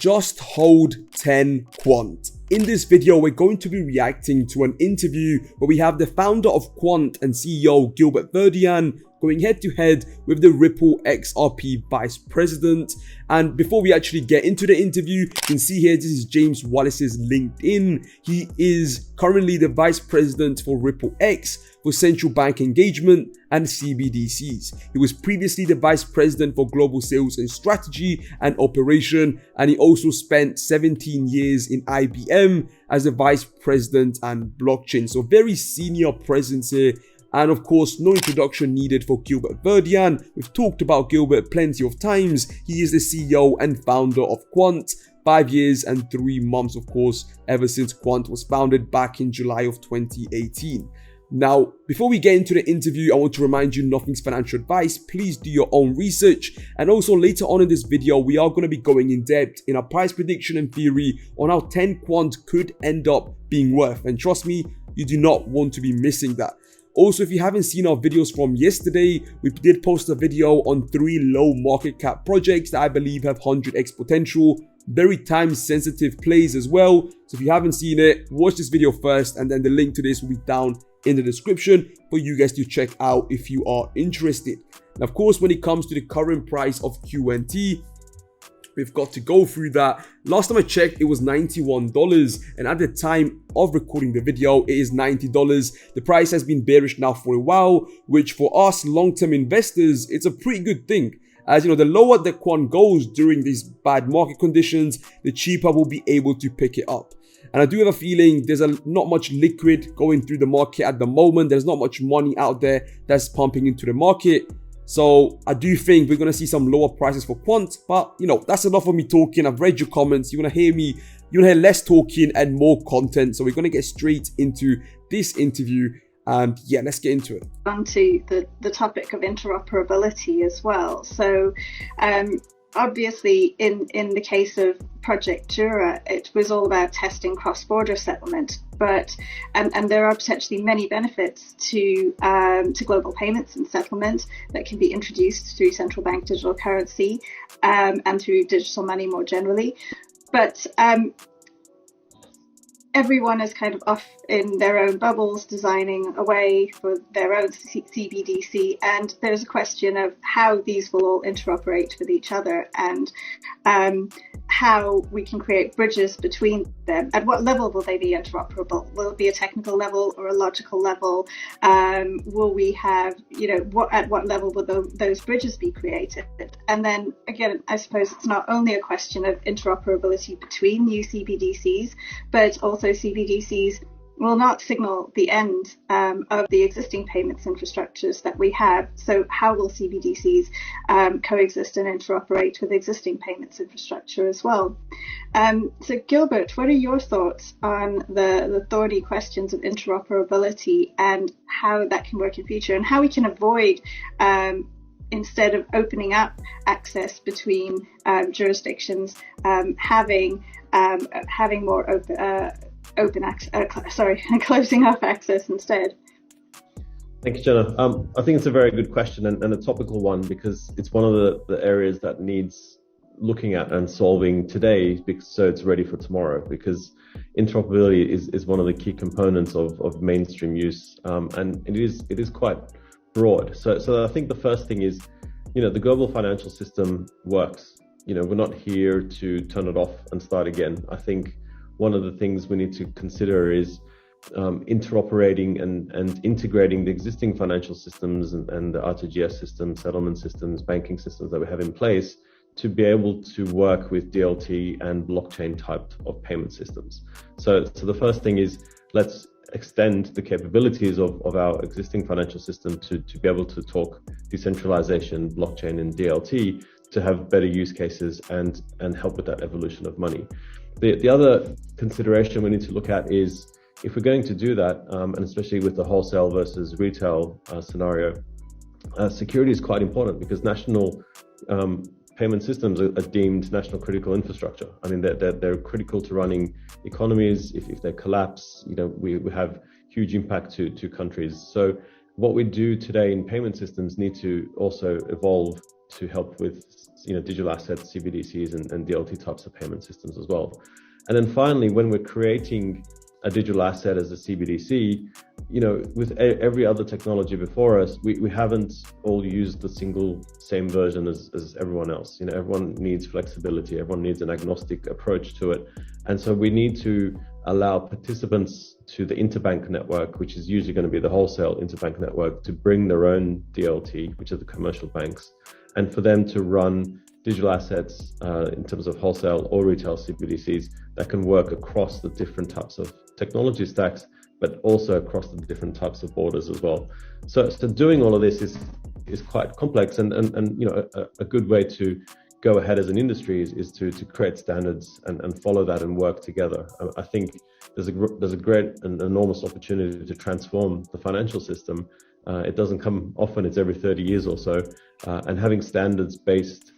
Just hold 10 Quant. In this video, we're going to be reacting to an interview where we have the founder of Quant and CEO Gilbert Verdian going head to head with the Ripple XRP Vice President. And before we actually get into the interview, you can see here, this is James Wallace's LinkedIn. He is currently the Vice President for Ripple X for Central Bank Engagement and CBDCs. He was previously the Vice President for Global Sales and Strategy and Operation, and he also spent 17 years in IBM as the Vice President and Blockchain. So very senior presence here. And of course, no introduction needed for Gilbert Verdian. We've talked about Gilbert plenty of times. He is the CEO and founder of Quant. 5 years and 3 months, of course, ever since Quant was founded back in July of 2018. Now, before we get into the interview, I want to remind you nothing's financial advice. Please do your own research. And also later on in this video, we are going to be going in depth in our price prediction and theory on how 10 Quant could end up being worth. And trust me, you do not want to be missing that. Also, if you haven't seen our videos from yesterday, we did post a video on 3 low market cap projects that I believe have 100x potential. Very time sensitive plays as well. So if you haven't seen it, watch this video first, and then the link to this will be down in the description for you guys to check out if you are interested. And of course, when it comes to the current price of QNT, we've got to go through that. Last time I checked, it was $91, and at the time of recording the video, it is $90. The price has been bearish now for a while, which for us long-term investors, it's a pretty good thing. As you know, the lower the Quant goes during these bad market conditions, the cheaper we'll be able to pick it up. And I do have a feeling there's not much liquid going through the market at the moment. There's not much money out there that's pumping into the market. So I do think we're going to see some lower prices for Quant. But, you know, that's enough of me talking. I've read your comments. You want to hear me? You want to hear less talking and more content. So we're going to get straight into this interview. And yeah, let's get into it. Onto the topic of interoperability as well. So obviously in the case of Project Jura, it was all about testing cross-border settlement, but and there are potentially many benefits to global payments and settlement that can be introduced through central bank digital currency and through digital money more generally. But everyone is kind of off in their own bubbles, designing a way for their own CBDC, and there's a question of how these will all interoperate with each other and how we can create bridges between them. At what level will they be interoperable? Will it be a technical level or a logical level? Will we have, at what level will those bridges be created? And then again, I suppose it's not only a question of interoperability between new CBDCs, but also CBDCs will not signal the end of the existing payments infrastructures that we have. So how will CBDCs coexist and interoperate with existing payments infrastructure as well? So Gilbert, what are your thoughts on the thorny questions of interoperability and how that can work in future, and how we can avoid instead of opening up access between jurisdictions, having more closing off access instead? Thank you, Jenna. I think it's a very good question and a topical one, because it's one of the areas that needs looking at and solving today, so it's ready for tomorrow, because interoperability is one of the key components of mainstream use, and it is quite broad. So I think the first thing is, the global financial system works. We're not here to turn it off and start again. I think one of the things we need to consider is interoperating and integrating the existing financial systems and the RTGS systems, settlement systems, banking systems that we have in place to be able to work with DLT and blockchain type of payment systems. So the first thing is, let's extend the capabilities of our existing financial system to be able to talk decentralization, blockchain, and DLT to have better use cases and help with that evolution of money. The other consideration we need to look at is, if we're going to do that, and especially with the wholesale versus retail scenario, security is quite important, because national payment systems are deemed national critical infrastructure. I mean, they're critical to running economies. If they collapse, we have huge impact to countries. So what we do today in payment systems need to also evolve to help with digital assets, CBDCs, and DLT types of payment systems as well. And then finally, when we're creating a digital asset as a CBDC, with every other technology before us, we haven't all used the same version as everyone else. Everyone needs flexibility. Everyone needs an agnostic approach to it. And so we need to allow participants to the interbank network, which is usually going to be the wholesale interbank network, to bring their own DLT, which are the commercial banks, and for them to run digital assets in terms of wholesale or retail CBDCs that can work across the different types of technology stacks, but also across the different types of borders as well. So doing all of this is quite complex, and a good way to go ahead as an industry is to create standards and follow that and work together. I think there's a great and enormous opportunity to transform the financial system. It doesn't come often, it's every 30 years or so, and having standards-based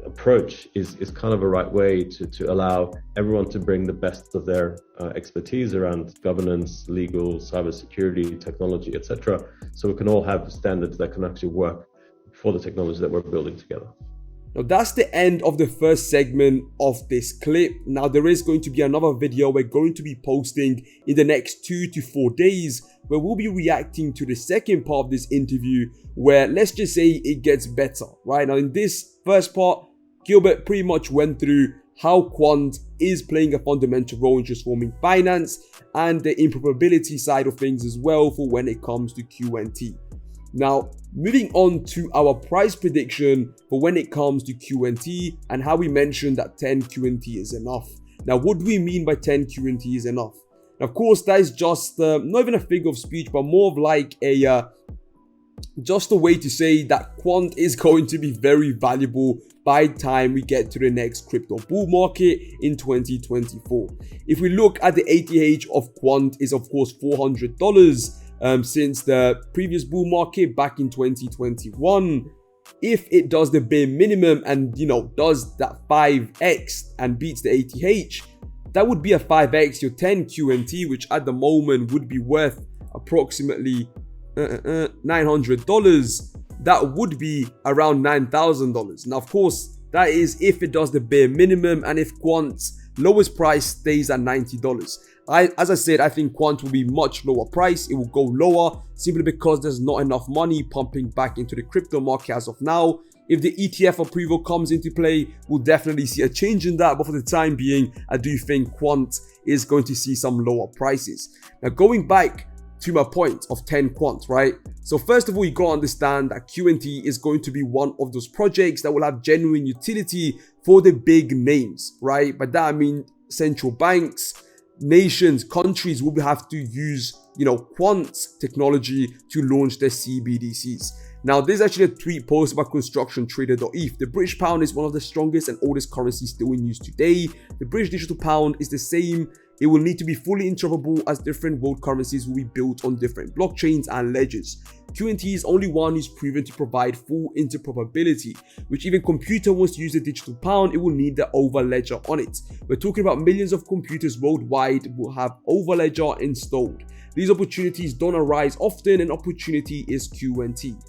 approach is kind of a right way to allow everyone to bring the best of their expertise around governance, legal, cybersecurity, technology, etc. So we can all have standards that can actually work for the technology that we're building together. Now that's the end of the first segment of this clip. Now there is going to be another video we're going to be posting in the next 2 to 4 days, where we'll be reacting to the second part of this interview, where let's just say it gets better, right? Now in this first part, Gilbert pretty much went through how Quant is playing a fundamental role in transforming finance and the interoperability side of things as well for when it comes to QNT. Now, moving on to our price prediction for when it comes to QNT, and how we mentioned that 10 QNT is enough. Now, what do we mean by 10 QNT is enough? Now, of course, that is just not even a figure of speech, but more of like just a way to say that Quant is going to be very valuable by the time we get to the next crypto bull market in 2024. If we look at the ATH of Quant is of course $400. Since the previous bull market back in 2021. If it does the bare minimum and does that 5x and beats the ATH, that would be a 5x your 10 QNT, which at the moment would be worth approximately $900. That would be around $9,000. Now of course that is if it does the bare minimum, and if Quant's lowest price stays at $90. As I said, I think Quant will be much lower price. It will go lower simply because there's not enough money pumping back into the crypto market as of now. If the ETF approval comes into play, we'll definitely see a change in that. But for the time being, I do think Quant is going to see some lower prices. Now, going back to my point of 10 Quant, right? So first of all, you got to understand that QNT is going to be one of those projects that will have genuine utility for the big names, right? By that I mean central banks, nations, countries will have to use, Quant technology to launch their CBDCs. Now, there's actually a tweet posted by constructiontrader.eth. The British pound is one of the strongest and oldest currencies still in use today. The British digital pound is the same. It will need to be fully interoperable, as different world currencies will be built on different blockchains and ledgers. QNT is only one who's proven to provide full interoperability, which even computer wants to use the digital pound, it will need the overledger on it. We're talking about millions of computers worldwide will have overledger installed. These opportunities don't arise often, and opportunity is QNT.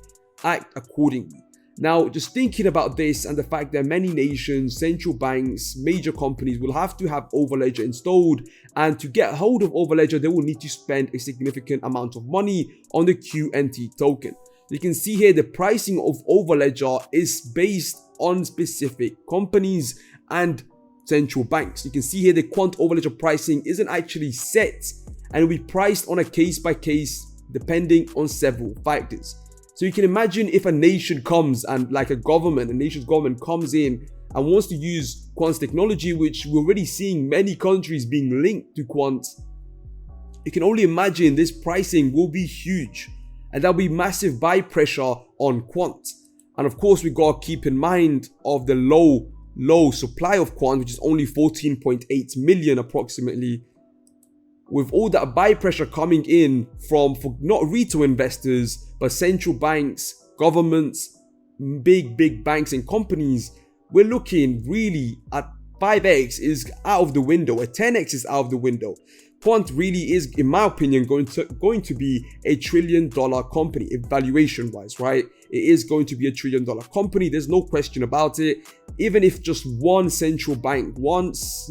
Act accordingly. Now, just thinking about this and the fact that many nations, central banks, major companies will have to have Overledger installed, and to get hold of Overledger, they will need to spend a significant amount of money on the QNT token. You can see here the pricing of Overledger is based on specific companies and central banks. You can see here the Quant Overledger pricing isn't actually set, and will be priced on a case by case depending on several factors. So you can imagine if a nation comes and like a nation's government comes in and wants to use Quant's technology, which we're already seeing many countries being linked to Quant. You can only imagine this pricing will be huge, and there'll be massive buy pressure on Quant. And of course, we got to keep in mind of the low supply of Quant, which is only 14.8 million approximately. With all that buy pressure coming in from not retail investors, but central banks, governments, big banks and companies, we're looking really at 5x is out of the window, a 10x is out of the window. Quant really is, in my opinion, going to be a $1 trillion company, valuation wise, right? It is going to be $1 trillion company. There's no question about it. Even if just one central bank, once,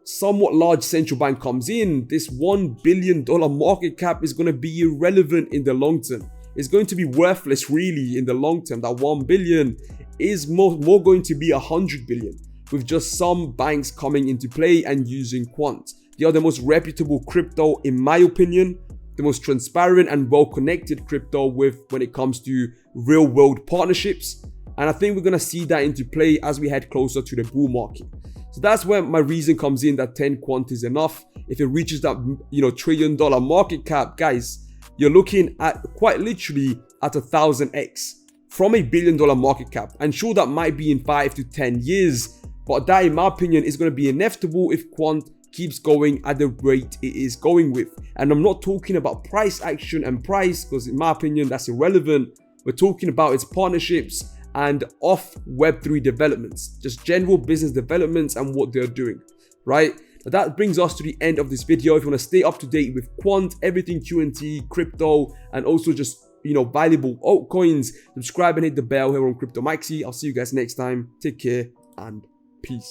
somewhat large central bank comes in, this $1 billion market cap is going to be irrelevant in the long term. It's going to be worthless really in the long term. That 1 billion is more going to be 100 billion, with just some banks coming into play and using Quant. They are the most reputable crypto, in my opinion, the most transparent and well-connected crypto when it comes to real-world partnerships. And I think we're going to see that into play as we head closer to the bull market. So that's where my reason comes in that 10 Quant is enough. If it reaches that $1 trillion market cap, guys, you're looking at quite literally at 1,000x from a $1 billion market cap. And sure, that might be in 5 to 10 years, but that, in my opinion, is going to be inevitable if Quant keeps going at the rate it is going with. And I'm not talking about price action and price, because in my opinion, that's irrelevant. We're talking about its partnerships and off Web3 developments, just general business developments and what they're doing, right? But that brings us to the end of this video. If you want to stay up to date with Quant, everything QNT, crypto, and also just, valuable altcoins, subscribe and hit the bell here on Crypto Maxi. I'll see you guys next time. Take care and peace.